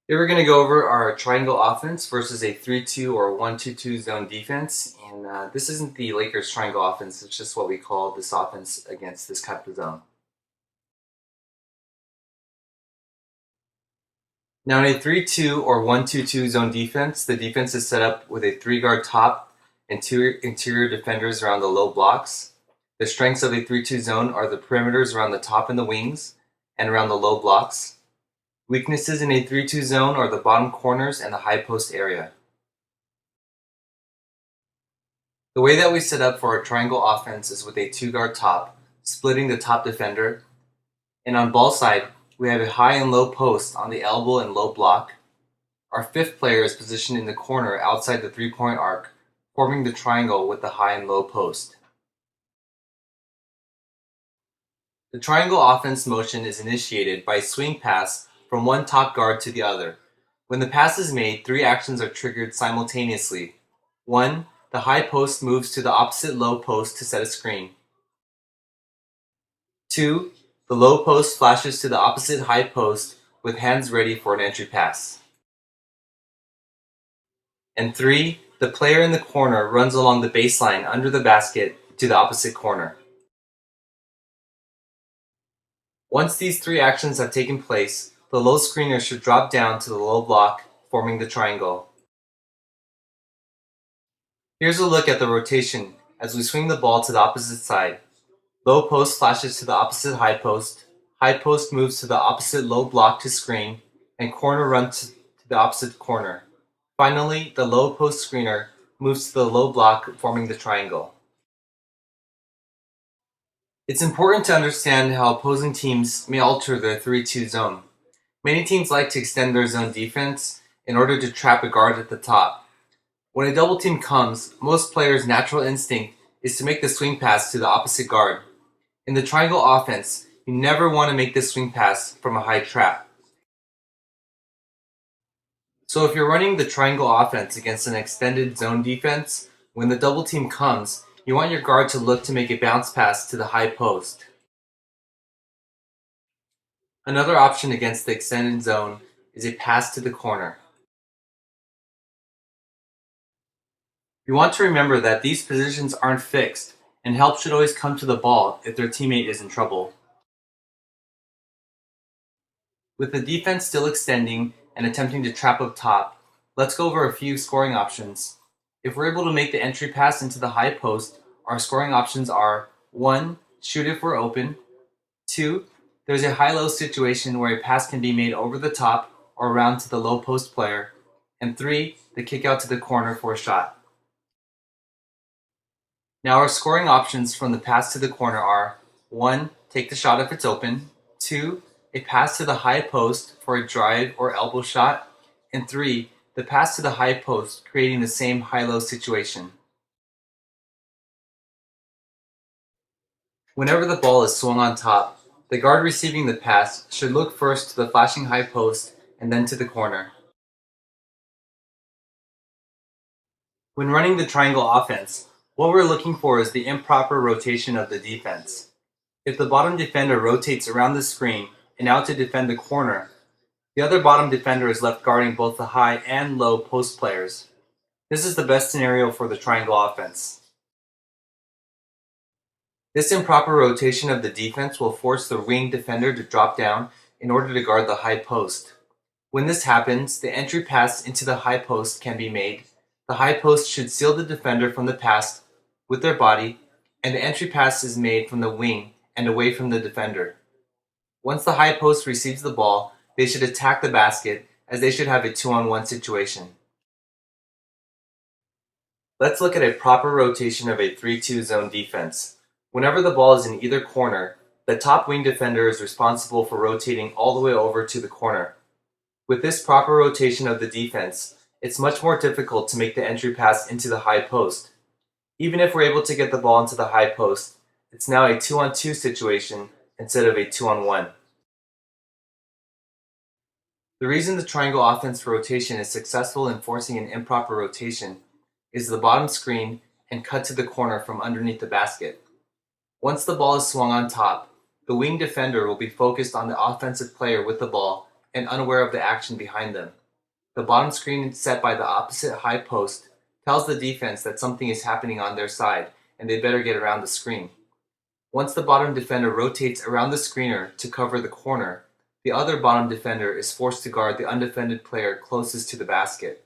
Here we're going to go over our triangle offense versus a 3-2 or 1-2-2 zone defense. And this isn't the Lakers triangle offense, it's just what we call this offense against this type of zone. Now in a 3-2 or 1-2-2 zone defense, the defense is set up with a 3-guard top and 2 interior defenders around the low blocks. The strengths of a 3-2 zone are the perimeters around the top and the wings and around the low blocks. Weaknesses in a 3-2 zone are the bottom corners and the high post area. The way that we set up for our triangle offense is with a 2-guard top, splitting the top defender, and on ball side, we have a high and low post on the elbow and low block. Our 5th player is positioned in the corner outside the 3-point arc, forming the triangle with the high and low post. The triangle offense motion is initiated by a swing pass from one top guard to the other. When the pass is made, 3 actions are triggered simultaneously. 1. The high post moves to the opposite low post to set a screen. 2. The low post flashes to the opposite high post with hands ready for an entry pass. And 3. The player in the corner runs along the baseline under the basket to the opposite corner. Once these 3 actions have taken place, the low screener should drop down to the low block, forming the triangle. Here's a look at the rotation as we swing the ball to the opposite side. Low post flashes to the opposite high post moves to the opposite low block to screen, and corner runs to the opposite corner. Finally, the low post screener moves to the low block, forming the triangle. It's important to understand how opposing teams may alter their 3-2 zone. Many teams like to extend their zone defense in order to trap a guard at the top. When a double team comes, most players' natural instinct is to make the swing pass to the opposite guard. In the triangle offense, you never want to make the swing pass from a high trap. So if you're running the triangle offense against an extended zone defense, when the double team comes, you want your guard to look to make a bounce pass to the high post. Another option against the extended zone is a pass to the corner. You want to remember that these positions aren't fixed, and help should always come to the ball if their teammate is in trouble. With the defense still extending and attempting to trap up top, let's go over a few scoring options. If we're able to make the entry pass into the high post, our scoring options are 1. Shoot if we're open. 2. There's a high-low situation where a pass can be made over the top or around to the low post player. And 3. The kick out to the corner for a shot. Now our scoring options from the pass to the corner are 1. Take the shot if it's open. 2. A pass to the high post for a drive or elbow shot. And 3. The pass to the high post, creating the same high-low situation. Whenever the ball is swung on top, the guard receiving the pass should look first to the flashing high post and then to the corner. When running the triangle offense, what we're looking for is the improper rotation of the defense. If the bottom defender rotates around the screen and out to defend the corner, the other bottom defender is left guarding both the high and low post players. This is the best scenario for the triangle offense. This improper rotation of the defense will force the wing defender to drop down in order to guard the high post. When this happens, the entry pass into the high post can be made. The high post should seal the defender from the pass with their body, and the entry pass is made from the wing and away from the defender. Once the high post receives the ball, they should attack the basket, as they should have a 2-on-1 situation. Let's look at a proper rotation of a 3-2 zone defense. Whenever the ball is in either corner, the top wing defender is responsible for rotating all the way over to the corner. With this proper rotation of the defense, it's much more difficult to make the entry pass into the high post. Even if we're able to get the ball into the high post, it's now a 2-on-2 situation instead of a 2-on-1. The reason the triangle offense rotation is successful in forcing an improper rotation is the bottom screen and cut to the corner from underneath the basket. Once the ball is swung on top, the wing defender will be focused on the offensive player with the ball and unaware of the action behind them. The bottom screen set by the opposite high post tells the defense that something is happening on their side and they better get around the screen. Once the bottom defender rotates around the screener to cover the corner, the other bottom defender is forced to guard the undefended player closest to the basket.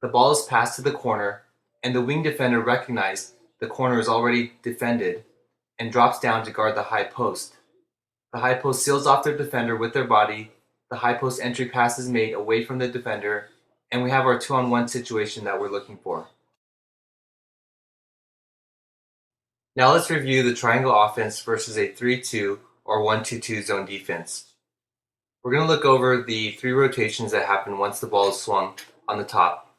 The ball is passed to the corner, and the wing defender recognizes the corner is already defended and drops down to guard the high post. The high post seals off their defender with their body, the high post entry pass is made away from the defender, and we have our 2-on-1 situation that we're looking for. Now let's review the triangle offense versus a 3-2 or 1-2-2 zone defense. We're going to look over the 3 rotations that happen once the ball is swung on the top.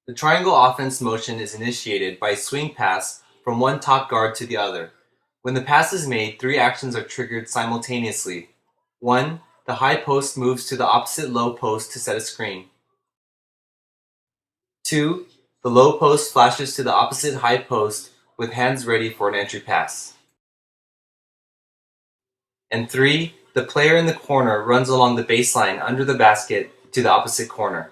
The triangle offense motion is initiated by a swing pass from one top guard to the other. When the pass is made, 3 actions are triggered simultaneously. 1. The high post moves to the opposite low post to set a screen. 2. The low post flashes to the opposite high post with hands ready for an entry pass. And 3. The player in the corner runs along the baseline under the basket to the opposite corner.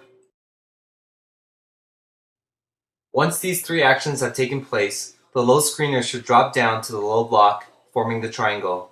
Once these 3 actions have taken place, the low screener should drop down to the low block, forming the triangle.